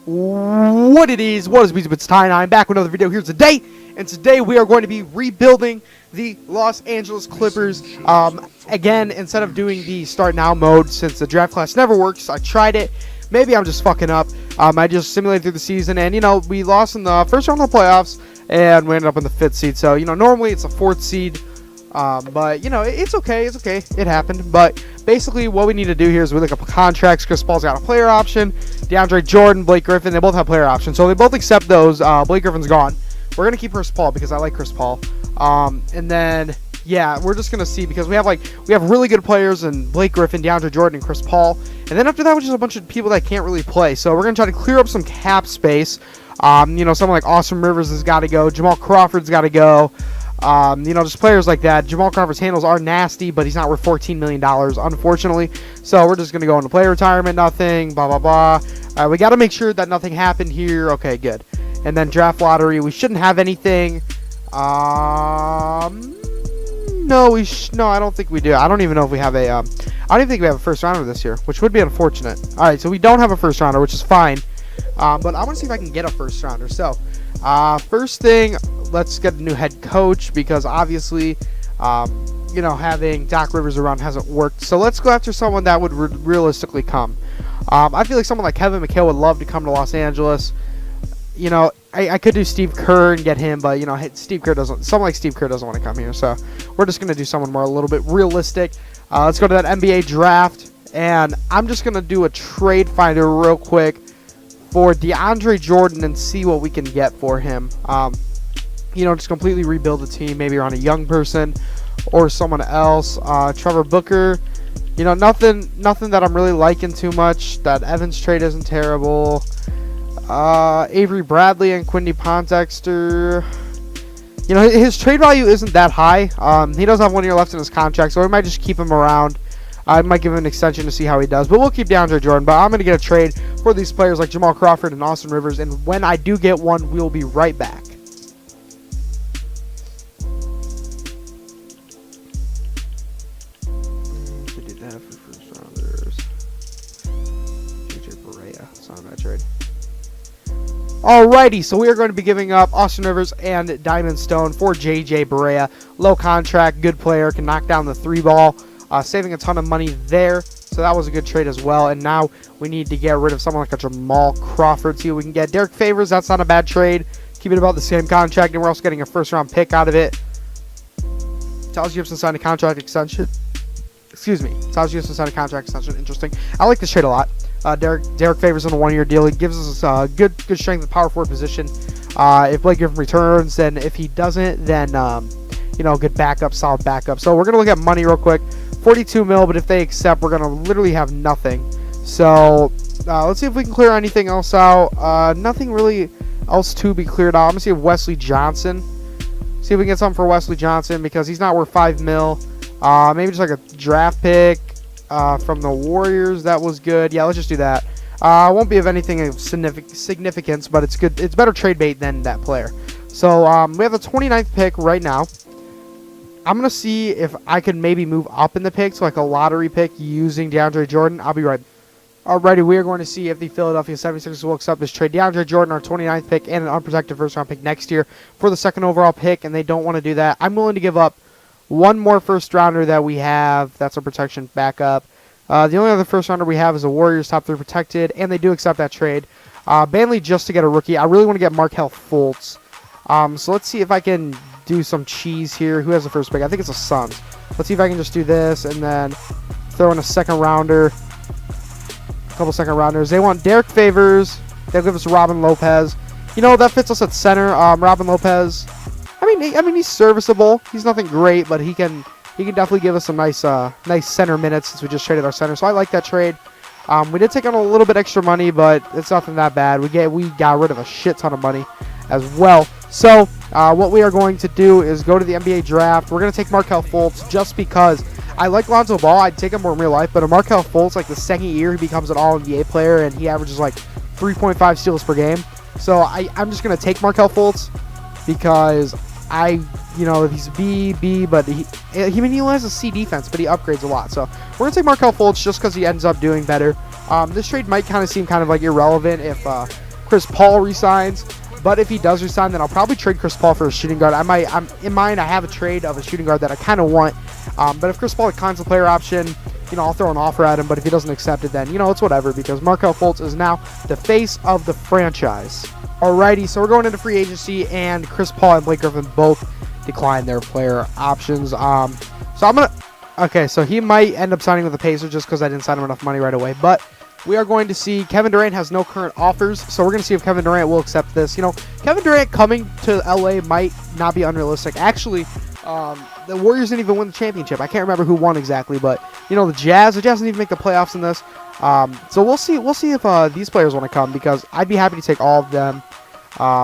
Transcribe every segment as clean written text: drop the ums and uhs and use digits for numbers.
What it is, what is music? It's Ty, and I'm back with another video here today. And today we are going to be rebuilding the Los Angeles Clippers. Again, instead of doing the start now mode, since the draft class never works, I tried it. Maybe I'm just fucking up. I just simulated through the season, and we lost in the first round of the playoffs, and we ended up in the 5th seed. So normally it's a 4th seed. But it's okay. It's okay. It happened. But basically, what we need to do here is we look up contracts. Chris Paul's got a player option. DeAndre Jordan, Blake Griffin, they both have player options. So they both accept those. Blake Griffin's gone. We're gonna keep Chris Paul because I like Chris Paul. And then we're just gonna see because we have really good players in Blake Griffin, DeAndre Jordan, and Chris Paul. And then after that, we're just a bunch of people that can't really play. So we're gonna try to clear up some cap space. Someone like Austin Rivers has got to go. Jamal Crawford's got to go. Just players like that. Jamal Crawford's handles are nasty, but he's not worth $14 million, unfortunately. So we're just going to go into player retirement, nothing, blah, blah, blah. We got to make sure that nothing happened here. Okay, good. And then draft lottery, we shouldn't have anything. No, I don't think we do. I don't even know if we have a, I don't even think we have a first rounder this year, which would be unfortunate. All right, so we don't have a first rounder, which is fine. But I want to see if I can get a first rounder. So, first thing, let's get a new head coach because obviously, having Doc Rivers around hasn't worked. So let's go after someone that would realistically come. I feel like someone like Kevin McHale would love to come to Los Angeles. I could do Steve Kerr and get him, but someone like Steve Kerr doesn't want to come here. So we're just gonna do someone more a little bit realistic. Let's go to that NBA draft, and I'm just gonna do a trade finder real quick for DeAndre Jordan and see what we can get for him. Just completely rebuild the team, maybe around a young person or someone else. Trevor Booker, nothing that I'm really liking too much. That Evans trade isn't terrible. Avery Bradley and Quindy Pondexter. His trade value isn't that high. He does have 1 year left in his contract, so we might just keep him around. I might give him an extension to see how he does, but we'll keep DeAndre Jordan. But I'm going to get a trade for these players like Jamal Crawford and Austin Rivers, and when I do get one, we'll be right back. Alrighty, so we are going to be giving up Austin Rivers and Diamond Stone for JJ Barea. Low contract, good player, can knock down the 3-ball. Saving a ton of money there, so that was a good trade as well. And now we need to get rid of someone like a Jamal Crawford, see what we can get. Derek Favors, that's not a bad trade. Keep it about the same contract, and we're also getting a first-round pick out of it. Tyus Gibson signed a contract extension. Tyus Gibson signed a contract extension. Interesting. I like this trade a lot. Derek Favors on a 1 year deal. He gives us a good strength and power forward position. If Blake Griffin returns, then if he doesn't, then good backup, solid backup. So we're gonna look at money real quick. 42 mil, but if they accept, we're gonna literally have nothing. So let's see if we can clear anything else out. Nothing really else to be cleared out. I'm gonna see if Wesley Johnson. See if we can get something for Wesley Johnson because he's not worth 5 mil. Maybe just like a draft pick from the Warriors. That was good. Yeah, let's just do that. Won't be of anything of significance, but it's good. It's better trade bait than that player. So we have the 29th pick right now. I'm going to see if I can maybe move up in the picks, like a lottery pick using DeAndre Jordan. I'll be right. Alrighty, we are going to see if the Philadelphia 76ers will accept this trade. DeAndre Jordan, our 29th pick, and an unprotected first-round pick next year for the 2nd overall pick, and they don't want to do that. I'm willing to give up one more first-rounder that we have. That's a protection backup. The only other first-rounder we have is the Warriors, top 3 protected, and they do accept that trade. Bailey just to get a rookie. I really want to get Markelle Fultz. So let's see if I can do some cheese here. Who has the first pick? I think it's the Suns. Let's see if I can just do this and then throw in a second rounder. A couple second rounders. They want Derek Favors. They'll give us Robin Lopez. That fits us at center. Robin Lopez. I mean, he's serviceable. He's nothing great, but he can definitely give us some nice center minutes since we just traded our center. So I like that trade. We did take on a little bit extra money, but it's nothing that bad. We got rid of a shit ton of money as well. So what we are going to do is go to the NBA draft. We're going to take Markelle Fultz just because I like Lonzo Ball. I'd take him more in real life, but a Markelle Fultz, like the second year, he becomes an all-NBA player, and he averages like 3.5 steals per game. So I'm just going to take Markelle Fultz because he's B, but he only has a C defense, but he upgrades a lot. So we're going to take Markelle Fultz just because he ends up doing better. This trade might kind of seem like irrelevant if Chris Paul resigns. But if he does resign, then I'll probably trade Chris Paul for a shooting guard. I'm in mind, I have a trade of a shooting guard that I kind of want. But if Chris Paul declines the player option, I'll throw an offer at him. But if he doesn't accept it, then, it's whatever, because Markelle Fultz is now the face of the franchise. Alrighty, so we're going into free agency, and Chris Paul and Blake Griffin both declined their player options. So he might end up signing with the Pacers just because I didn't sign him enough money right away. But we are going to see Kevin Durant has no current offers, so we're going to see if Kevin Durant will accept this. Kevin Durant coming to LA might not be unrealistic. Actually, the Warriors didn't even win the championship. I can't remember who won exactly, but the Jazz didn't even make the playoffs in this. So we'll see if these players want to come, because I'd be happy to take all of them.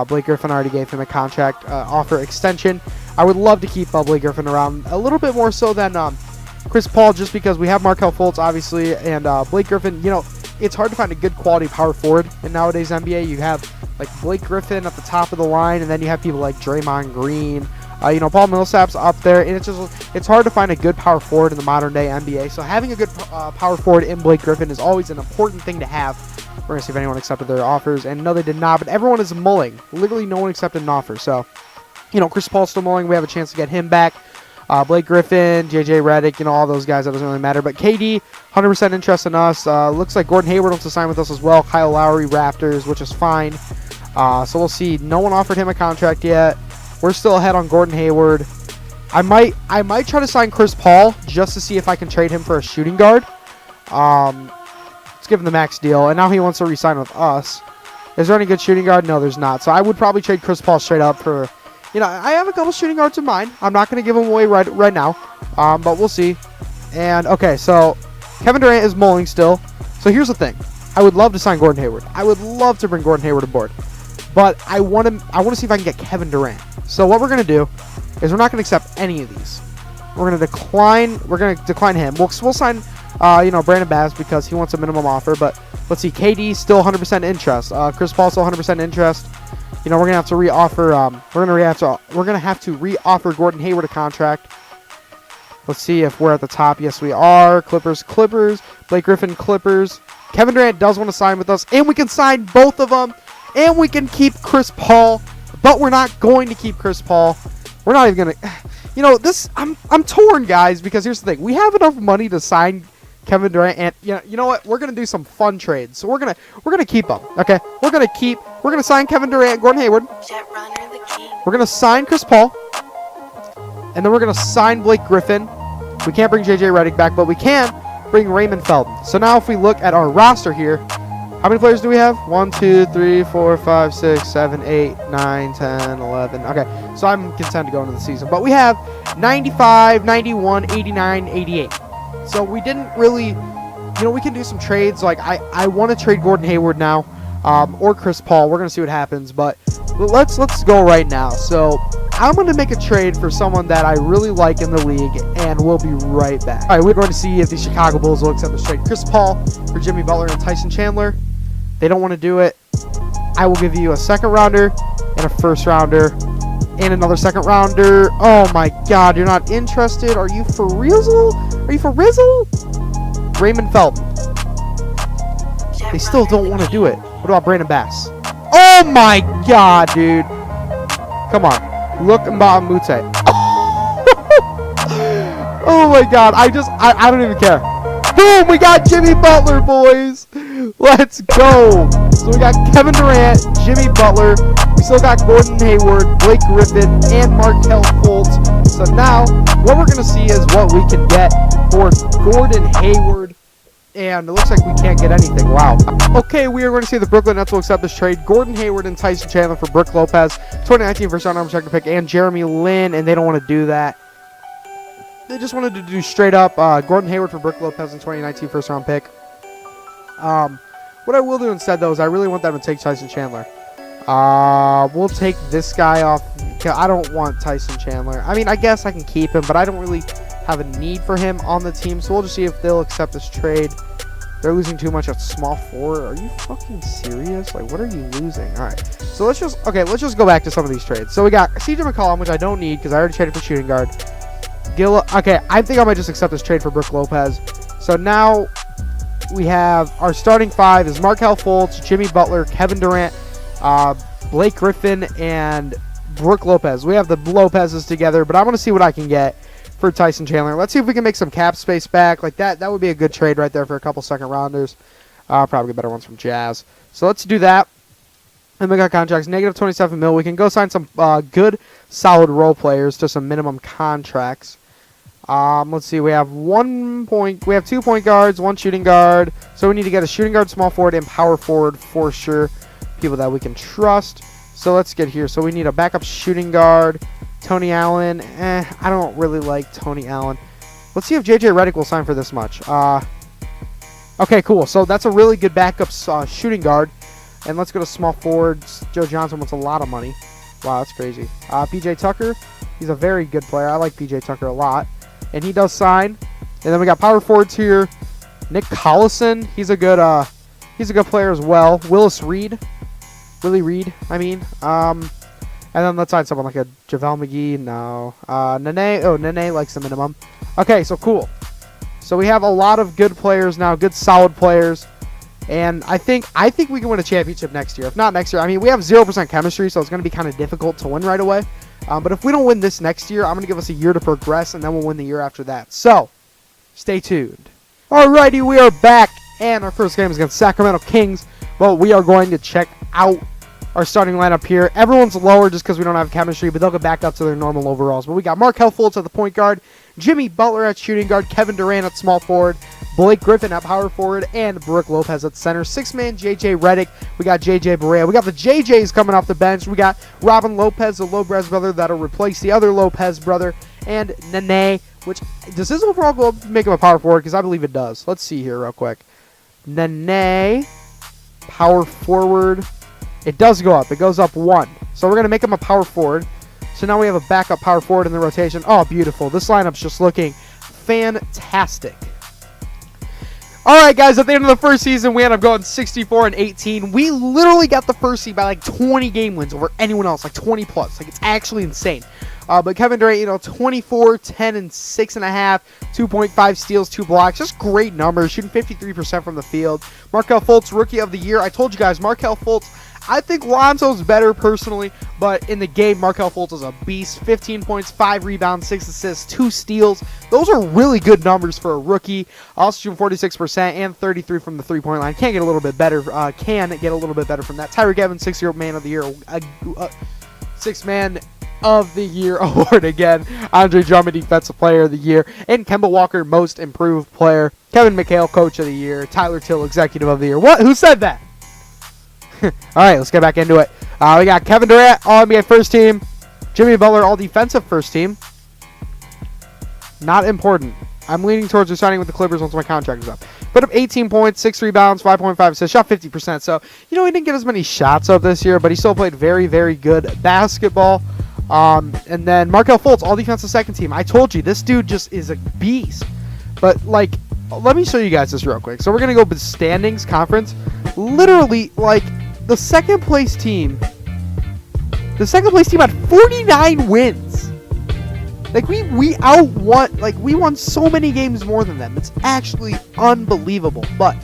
Blake Griffin already gave him a contract offer extension. I would love to keep Blake Griffin around a little bit more so than Chris Paul, just because we have Markelle Fultz, obviously, and Blake Griffin. It's hard to find a good quality power forward in nowadays NBA. You have like Blake Griffin at the top of the line, and then you have people like Draymond Green. Paul Millsap's up there, and it's hard to find a good power forward in the modern day NBA. So having a good power forward in Blake Griffin is always an important thing to have. We're going to see if anyone accepted their offers, and no, they did not, but everyone is mulling. Literally no one accepted an offer. So, Chris Paul's still mulling. We have a chance to get him back. Blake Griffin, JJ Redick, all those guys, that doesn't really matter. But KD, 100% interest in us. Looks like Gordon Hayward wants to sign with us as well. Kyle Lowry, Raptors, which is fine. So we'll see. No one offered him a contract yet. We're still ahead on Gordon Hayward. I might try to sign Chris Paul just to see if I can trade him for a shooting guard. Let's give him the max deal. And now he wants to re-sign with us. Is there any good shooting guard? No, there's not. So I would probably trade Chris Paul straight up for... I have a couple shooting guards in mind. I'm not going to give them away right now, but we'll see. And, okay, so Kevin Durant is mulling still. So here's the thing. I would love to sign Gordon Hayward. I would love to bring Gordon Hayward aboard. But I want to see if I can get Kevin Durant. So what we're going to do is we're not going to accept any of these. We're going to decline. We're going to decline him. We'll sign, Brandon Bass because he wants a minimum offer. But let's see. KD still 100% interest. Chris Paul still 100% interest. We're gonna have to re-offer. We're gonna have to re-offer Gordon Hayward a contract. Let's see if we're at the top. Yes, we are. Clippers. Blake Griffin, Clippers. Kevin Durant does want to sign with us, and we can sign both of them, and we can keep Chris Paul. But we're not going to keep Chris Paul. We're not even gonna. This. I'm torn, guys, because here's the thing. We have enough money to sign Kevin Durant, and you know what? We're gonna do some fun trades. So we're gonna keep him. Okay, we're gonna sign Kevin Durant, and Gordon Hayward. We're gonna sign Chris Paul, and then we're gonna sign Blake Griffin. We can't bring JJ Redick back, but we can bring Raymond Felton. So now, if we look at our roster here, how many players do we have? 1, 2, 3, 4, 5, 6, 7, 8, 9, 10, 11. Okay, so I'm content to go into the season, but we have 95, 91, 89, 88. So we didn't really, we can do some trades. Like, I want to trade Gordon Hayward now, or Chris Paul. We're going to see what happens, but let's go right now. So I'm going to make a trade for someone that I really like in the league, and we'll be right back. All right, we're going to see if the Chicago Bulls will accept this trade. Chris Paul for Jimmy Butler and Tyson Chandler. They don't want to do it. I will give you a second rounder and a first rounder and another second rounder. Oh my God, you're not interested? Are you for real? Are you for Rizzle? Raymond Felton. They still don't want to do it. What about Brandon Bass? Oh my God, dude. Come on. Look Mbah Mute. Oh my God. I don't even care. Boom, we got Jimmy Butler, boys. Let's go. So we got Kevin Durant, Jimmy Butler. We still got Gordon Hayward, Blake Griffin, and Markelle Fultz. So now, what we're going to see is what we can get for Gordon Hayward. And it looks like we can't get anything. Wow. Okay, we are going to see the Brooklyn Nets will accept this trade. Gordon Hayward and Tyson Chandler for Brook Lopez. 2019 first round unprotected pick. And Jeremy Lin, and they don't want to do that. They just wanted to do straight up Gordon Hayward for Brook Lopez in 2019 first round pick. What I will do instead, though, is I really want them to take Tyson Chandler. We'll take this guy off. I don't want Tyson Chandler. I mean, I guess I can keep him, but I don't really have a need for him on the team. So we'll just see if they'll accept this trade. They're losing too much at small forward. Are you fucking serious? Like, what are you losing? All right. So let's just go back to some of these trades. So we got CJ McCollum, which I don't need because I already traded for shooting guard. Okay, I think I might just accept this trade for Brook Lopez. So now we have our starting five is Markelle Fultz, Jimmy Butler, Kevin Durant, Blake Griffin and Brook Lopez. We have the Lopez's together, but I'm going to see what I can get for Tyson Chandler. Let's see if we can make some cap space back. Like that would be a good trade right there for a couple second rounders. Probably better ones from Jazz. So let's do that. And we got contracts, negative 27 mil. We can go sign some good, solid role players to some minimum contracts. Let's see. We have 2 point guards, 1 shooting guard. So we need to get a shooting guard, small forward, and power forward for sure. People that we can trust. So let's get here. So we need a backup shooting guard. Tony Allen. I don't really like Tony Allen. Let's see if JJ Redick will sign for this much. Okay, cool. So that's a really good backup shooting guard. And let's go to small forwards. Joe Johnson wants a lot of money. Wow, that's crazy. PJ Tucker. He's a very good player. I like PJ Tucker a lot. And he does sign. And then we got power forwards here. Nick Collison. He's a good player as well. Willie Reed, I mean. And then let's sign someone like a JaVale McGee. No. Nene. Oh, Nene likes the minimum. Okay, so cool. So we have a lot of good players now, good solid players. And I think we can win a championship next year. If not next year, I mean, we have 0% chemistry, so it's going to be kind of difficult to win right away. But if we don't win this next year, I'm going to give us a year to progress, and then we'll win the year after that. So, stay tuned. Alrighty, we are back, and our first game is against Sacramento Kings. But we are going to check out our starting lineup here. Everyone's lower just because we don't have chemistry, but they'll get back up to their normal overalls. But we got Markelle Fultz at the point guard, Jimmy Butler at shooting guard, Kevin Durant at small forward, Blake Griffin at power forward, and Brook Lopez at center. 6-man JJ Redick. We got JJ Barea. We got the JJs coming off the bench. We got Robin Lopez, the Lopez brother, that'll replace the other Lopez brother, and Nene, which, does his overall go up to make him a power forward? Because I believe it does. Let's see here real quick. Nene, power forward. It does go up. It goes up 1. So we're going to make him a power forward. So now we have a backup power forward in the rotation. Oh, beautiful. This lineup's just looking fantastic. All right, guys, at the end of the first season, we ended up going 64-18. We literally got the first seed by like 20 game wins over anyone else, like 20 plus. Like, it's actually insane. But Kevin Durant, 24, 10, and 6.5, 2.5 steals, 2 blocks. Just great numbers, shooting 53% from the field. Markelle Fultz, Rookie of the Year. I told you guys, Markelle Fultz, I think Lonzo's better personally, but in the game, Markelle Fultz is a beast. 15 points, 5 rebounds, 6 assists, 2 steals. Those are really good numbers for a rookie. Also shooting 46% and 33 from the three-point line. Can get a little bit better from that. Tyreke Evans, 6-year man of the year. 6-man of the year award again. Andre Drummond, defensive player of the year. And Kemba Walker, most improved player. Kevin McHale, coach of the year. Tyler Till, executive of the year. What? Who said that? All right, let's get back into it. We got Kevin Durant, All-NBA first team. Jimmy Butler, all-defensive first team. Not important. I'm leaning towards resigning with the Clippers once my contract is up. Put up 18 points, 6 rebounds, 5.5 assists, shot 50%. So, he didn't get as many shots up this year, but he still played very, very good basketball. And then Markelle Fultz, all-defensive second team. I told you, this dude just is a beast. But, like, let me show you guys this real quick. So, we're going to go with standings, conference. Literally, like, the second place team had 49 wins. Like, we won so many games more than them. It's actually unbelievable. But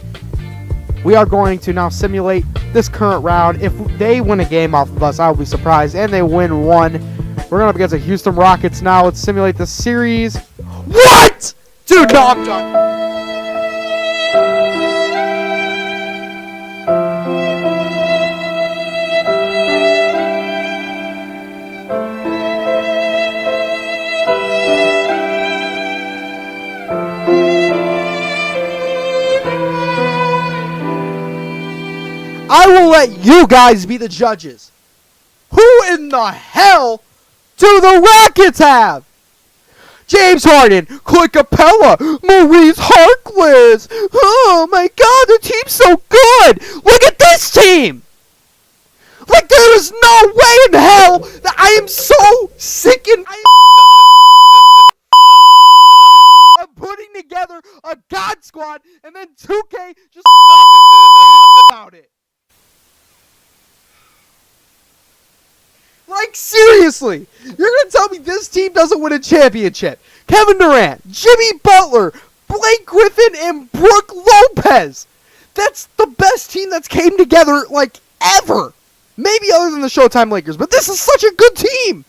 we are going to now simulate this current round. If they win a game off of us, I'll be surprised. And they win 1. We're going up against the Houston Rockets now. Let's simulate the series. What? Dude, no, I'm done. I will let you guys be the judges. Who in the hell do the Rockets have? James Harden, Clint Capella, Maurice Harkless. Oh my God, the team's so good. Look at this team. Like, there is no way in hell that I am so sick and I'm putting together a God Squad and then 2K just about it. Like, seriously, you're going to tell me this team doesn't win a championship? Kevin Durant, Jimmy Butler, Blake Griffin, and Brook Lopez. That's the best team that's came together, like, ever. Maybe other than the Showtime Lakers, but this is such a good team.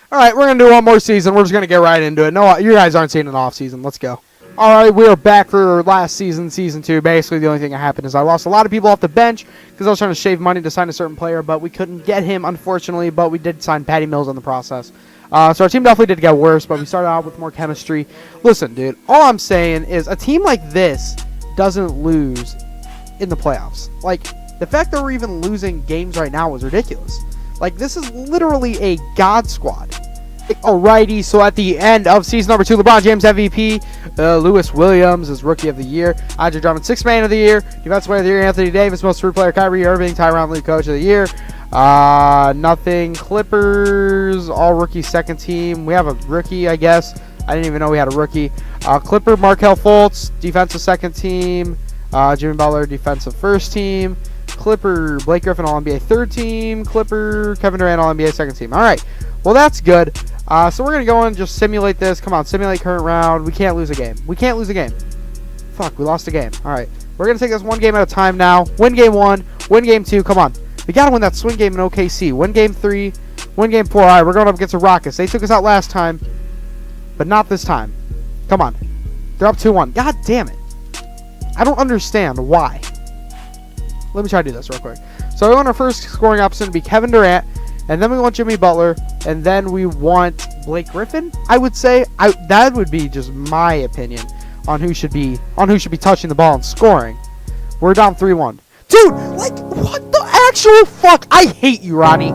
All right, we're going to do one more season. We're just going to get right into it. No, you guys aren't seeing an off season. Let's go. All right, we are back for last season, season 2. Basically, the only thing that happened is I lost a lot of people off the bench because I was trying to shave money to sign a certain player, but we couldn't get him, unfortunately, but we did sign Patty Mills in the process. So our team definitely did get worse, but we started out with more chemistry. Listen, dude, all I'm saying is a team like this doesn't lose in the playoffs. Like, the fact that we're even losing games right now is ridiculous. Like, this is literally a God squad. Alrighty, so at the end of season number 2, LeBron James MVP, Lewis Williams is Rookie of the Year, Andre Drummond 6th Man of the Year, Defensive Player of the Year, Anthony Davis, Most Improved Player, Kyrie Irving, Tyronn Lue Coach of the Year, nothing, Clippers, all rookie second team. We have a rookie, I guess. I didn't even know we had a rookie. Clipper, Markelle Fultz, defensive second team, Jimmy Butler, defensive first team, Clipper, Blake Griffin, All-NBA third team, Clipper, Kevin Durant, All-NBA second team. All right, well, that's good. So we're going to go in and just simulate this. Come on, simulate current round. We can't lose a game. We can't lose a game. Fuck, we lost a game. All right, we're going to take this one game at a time now. Win game 1, win game 2. Come on. We got to win that swing game in OKC. Win game 3, win game 4. All right, we're going up against the Rockets. They took us out last time, but not this time. Come on. They're up 2-1. God damn it. I don't understand why. Let me try to do this real quick. So we want our first scoring option to be Kevin Durant, and then we want Jimmy Butler, and then we want Blake Griffin. I would say that would be just my opinion on who should be touching the ball and scoring. We're down 3-1. Dude, like, what the actual fuck? I hate you, Ronnie.